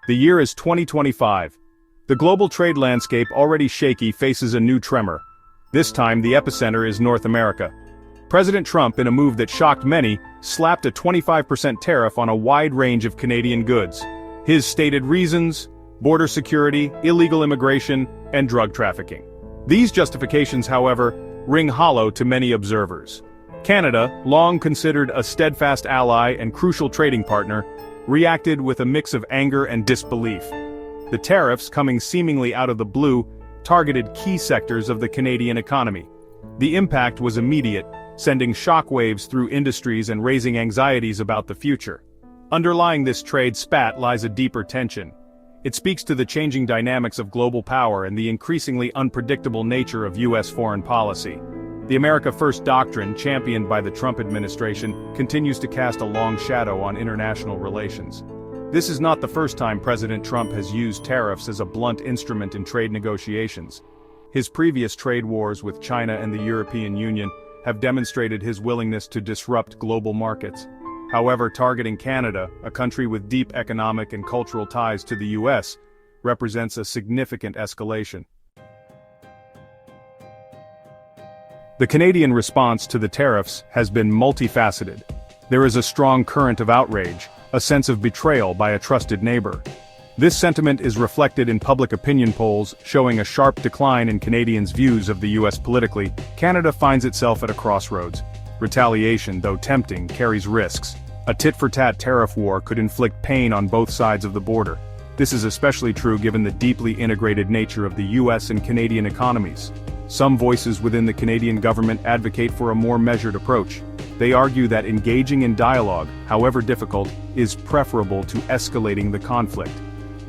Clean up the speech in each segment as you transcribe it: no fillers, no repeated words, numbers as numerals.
The year is 2025. The global trade landscape, already shaky, faces a new tremor. This time, the epicenter is North America. President Trump, in a move that shocked many, slapped a 25% tariff on a wide range of Canadian goods. His stated reasons: border security, illegal immigration, and drug trafficking. These justifications, however, ring hollow to many observers. Canada, long considered a steadfast ally and crucial trading partner, reacted with a mix of anger and disbelief. The tariffs, coming seemingly out of the blue, targeted key sectors of the Canadian economy. The impact was immediate, sending shockwaves through industries and raising anxieties about the future. Underlying this trade spat lies a deeper tension. It speaks to the changing dynamics of global power and the increasingly unpredictable nature of U.S. foreign policy. The America First doctrine, championed by the Trump administration, continues to cast a long shadow on international relations. This is not the first time President Trump has used tariffs as a blunt instrument in trade negotiations. His previous trade wars with China and the European Union have demonstrated his willingness to disrupt global markets. However, targeting Canada, a country with deep economic and cultural ties to the U.S., represents a significant escalation. The Canadian response to the tariffs has been multifaceted. There is a strong current of outrage, a sense of betrayal by a trusted neighbor. This sentiment is reflected in public opinion polls, showing a sharp decline in Canadians' views of the U.S. politically. Canada finds itself at a crossroads. Retaliation, though tempting, carries risks. A tit-for-tat tariff war could inflict pain on both sides of the border. This is especially true given the deeply integrated nature of the U.S. and Canadian economies. Some voices within the Canadian government advocate for a more measured approach. They argue that engaging in dialogue, however difficult, is preferable to escalating the conflict.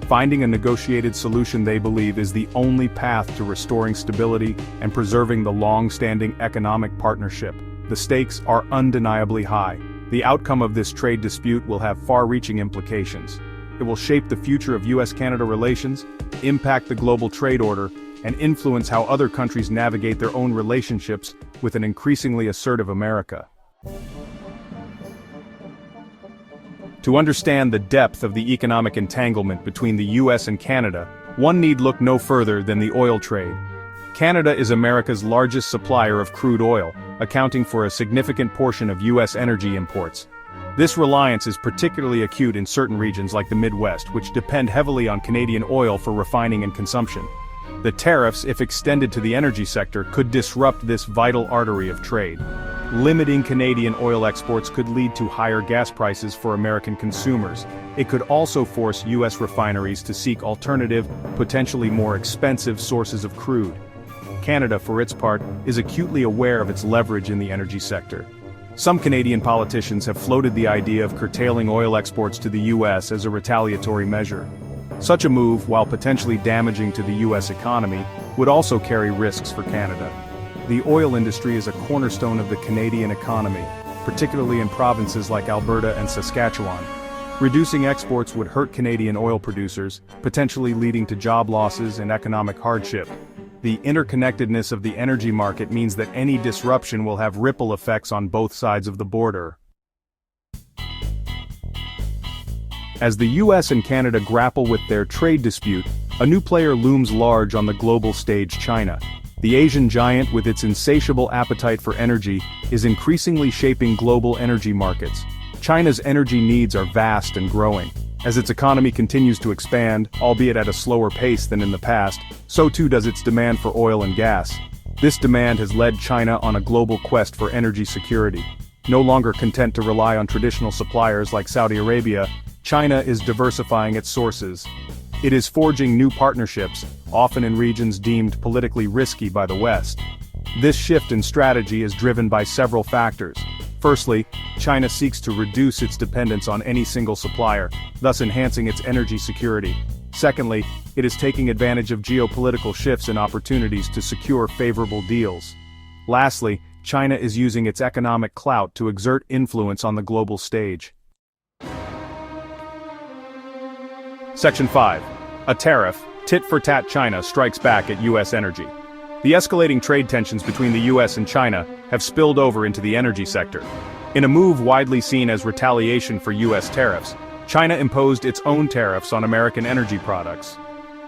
Finding a negotiated solution, they believe, is the only path to restoring stability and preserving the long-standing economic partnership. The stakes are undeniably high. The outcome of this trade dispute will have far-reaching implications. It will shape the future of U.S.-Canada relations, impact the global trade order, and influence how other countries navigate their own relationships with an increasingly assertive America. To understand the depth of the economic entanglement between the U.S. and Canada, one need look no further than the oil trade. Canada is America's largest supplier of crude oil, accounting for a significant portion of U.S. energy imports. This reliance is particularly acute in certain regions like the Midwest, which depend heavily on Canadian oil for refining and consumption. The tariffs, if extended to the energy sector, could disrupt this vital artery of trade. Limiting Canadian oil exports could lead to higher gas prices for American consumers. It could also force U.S. refineries to seek alternative, potentially more expensive sources of crude. Canada, for its part, is acutely aware of its leverage in the energy sector. Some Canadian politicians have floated the idea of curtailing oil exports to the U.S. as a retaliatory measure. Such a move, while potentially damaging to the U.S. economy, would also carry risks for Canada. The oil industry is a cornerstone of the Canadian economy, particularly in provinces like Alberta and Saskatchewan. Reducing exports would hurt Canadian oil producers, potentially leading to job losses and economic hardship. The interconnectedness of the energy market means that any disruption will have ripple effects on both sides of the border. As the U.S. and Canada grapple with their trade dispute, a new player looms large on the global stage: China. The Asian giant, with its insatiable appetite for energy, is increasingly shaping global energy markets. China's energy needs are vast and growing. As its economy continues to expand, albeit at a slower pace than in the past, so too does its demand for oil and gas. This demand has led China on a global quest for energy security. No longer content to rely on traditional suppliers like Saudi Arabia, China is diversifying its sources. It is forging new partnerships, often in regions deemed politically risky by the West. This shift in strategy is driven by several factors. Firstly, China seeks to reduce its dependence on any single supplier, thus enhancing its energy security. Secondly, it is taking advantage of geopolitical shifts and opportunities to secure favorable deals. Lastly, China is using its economic clout to exert influence on the global stage. Section 5. A tariff, tit-for-tat. China strikes back at U.S. energy. The escalating trade tensions between the U.S. and China have spilled over into the energy sector. In a move widely seen as retaliation for U.S. tariffs, China imposed its own tariffs on American energy products.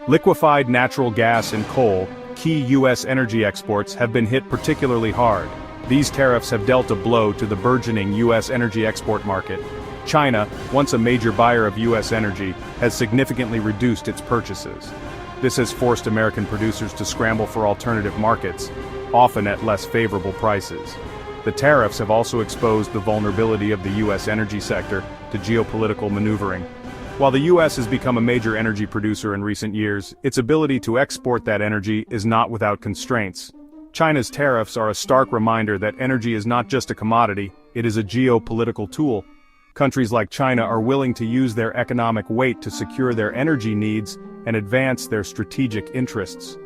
Liquefied natural gas and coal, key U.S. energy exports, have been hit particularly hard. These tariffs have dealt a blow to the burgeoning U.S. energy export market. China, once a major buyer of U.S. energy, has significantly reduced its purchases. This has forced American producers to scramble for alternative markets, often at less favorable prices. The tariffs have also exposed the vulnerability of the U.S. energy sector to geopolitical maneuvering. While the U.S. has become a major energy producer in recent years, its ability to export that energy is not without constraints. China's tariffs are a stark reminder that energy is not just a commodity, it is a geopolitical tool. Countries like China are willing to use their economic weight to secure their energy needs and advance their strategic interests.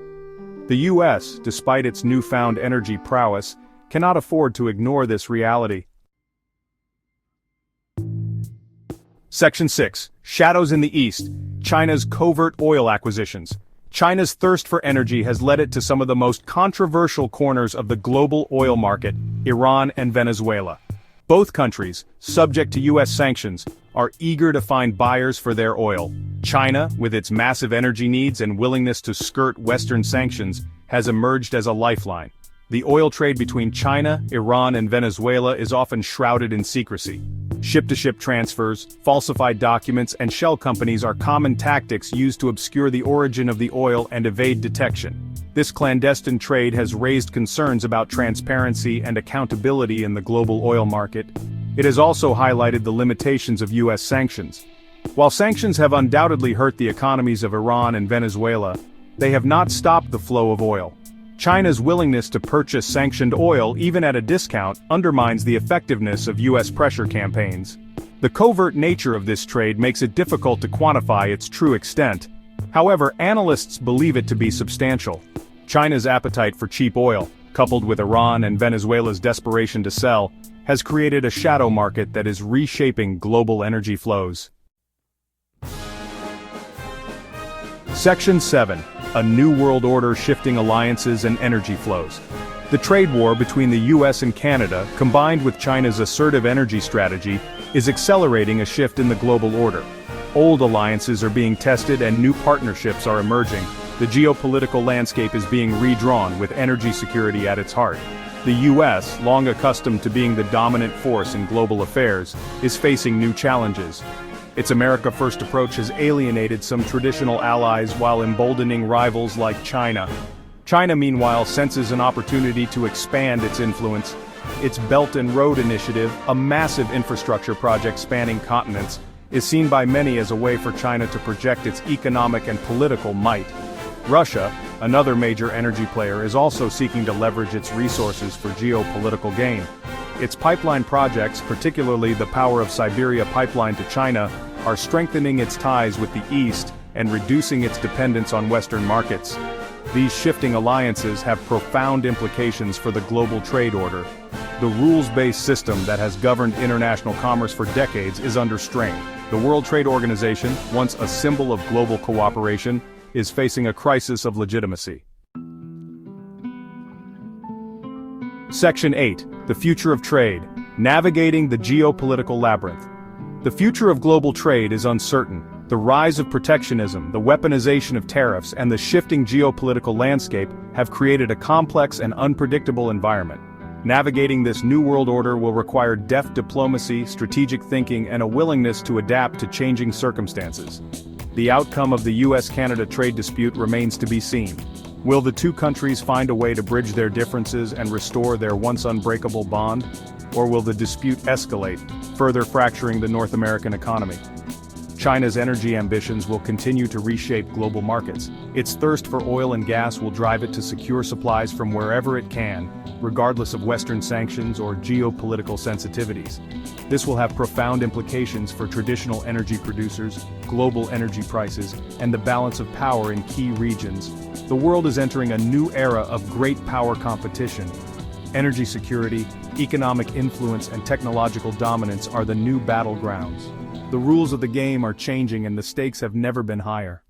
The U.S., despite its newfound energy prowess, cannot afford to ignore this reality. Section 6. Shadows in the East. China's covert oil acquisitions. China's thirst for energy has led it to some of the most controversial corners of the global oil market, Iran and Venezuela. Both countries, subject to U.S. sanctions, are eager to find buyers for their oil. China, with its massive energy needs and willingness to skirt Western sanctions, has emerged as a lifeline. The oil trade between China, Iran, and Venezuela is often shrouded in secrecy. Ship-to-ship transfers, falsified documents, and shell companies are common tactics used to obscure the origin of the oil and evade detection. This clandestine trade has raised concerns about transparency and accountability in the global oil market. It has also highlighted the limitations of U.S. sanctions. While sanctions have undoubtedly hurt the economies of Iran and Venezuela, they have not stopped the flow of oil. China's willingness to purchase sanctioned oil, even at a discount, undermines the effectiveness of U.S. pressure campaigns. The covert nature of this trade makes it difficult to quantify its true extent. However, analysts believe it to be substantial. China's appetite for cheap oil, coupled with Iran and Venezuela's desperation to sell, has created a shadow market that is reshaping global energy flows. Section 7. A New World Order Shifting Alliances and Energy Flows. The trade war between the U.S. and Canada, combined with China's assertive energy strategy, is accelerating a shift in the global order. Old alliances are being tested and new partnerships are emerging. The geopolitical landscape is being redrawn with energy security at its heart. The U.S., long accustomed to being the dominant force in global affairs, is facing new challenges. Its America First approach has alienated some traditional allies while emboldening rivals like China. China, meanwhile, senses an opportunity to expand its influence. Its Belt and Road Initiative, a massive infrastructure project spanning continents, is seen by many as a way for China to project its economic and political might. Russia, another major energy player, is also seeking to leverage its resources for geopolitical gain. Its pipeline projects, particularly the Power of Siberia pipeline to China, are strengthening its ties with the East and reducing its dependence on Western markets. These shifting alliances have profound implications for the global trade order. The rules-based system that has governed international commerce for decades is under strain. The World Trade Organization, once a symbol of global cooperation, is facing a crisis of legitimacy. Section 8. The Future of Trade. Navigating the Geopolitical Labyrinth. The future of global trade is uncertain. The rise of protectionism, the weaponization of tariffs, and the shifting geopolitical landscape have created a complex and unpredictable environment. Navigating this new world order will require deft diplomacy, strategic thinking, and a willingness to adapt to changing circumstances. The outcome of the U.S.-Canada trade dispute remains to be seen. Will the two countries find a way to bridge their differences and restore their once unbreakable bond? Or will the dispute escalate, further fracturing the North American economy? China's energy ambitions will continue to reshape global markets. Its thirst for oil and gas will drive it to secure supplies from wherever it can, regardless of Western sanctions or geopolitical sensitivities. This will have profound implications for traditional energy producers, global energy prices, and the balance of power in key regions. The world is entering a new era of great power competition. Energy security, economic influence, and technological dominance are the new battlegrounds. The rules of the game are changing and the stakes have never been higher.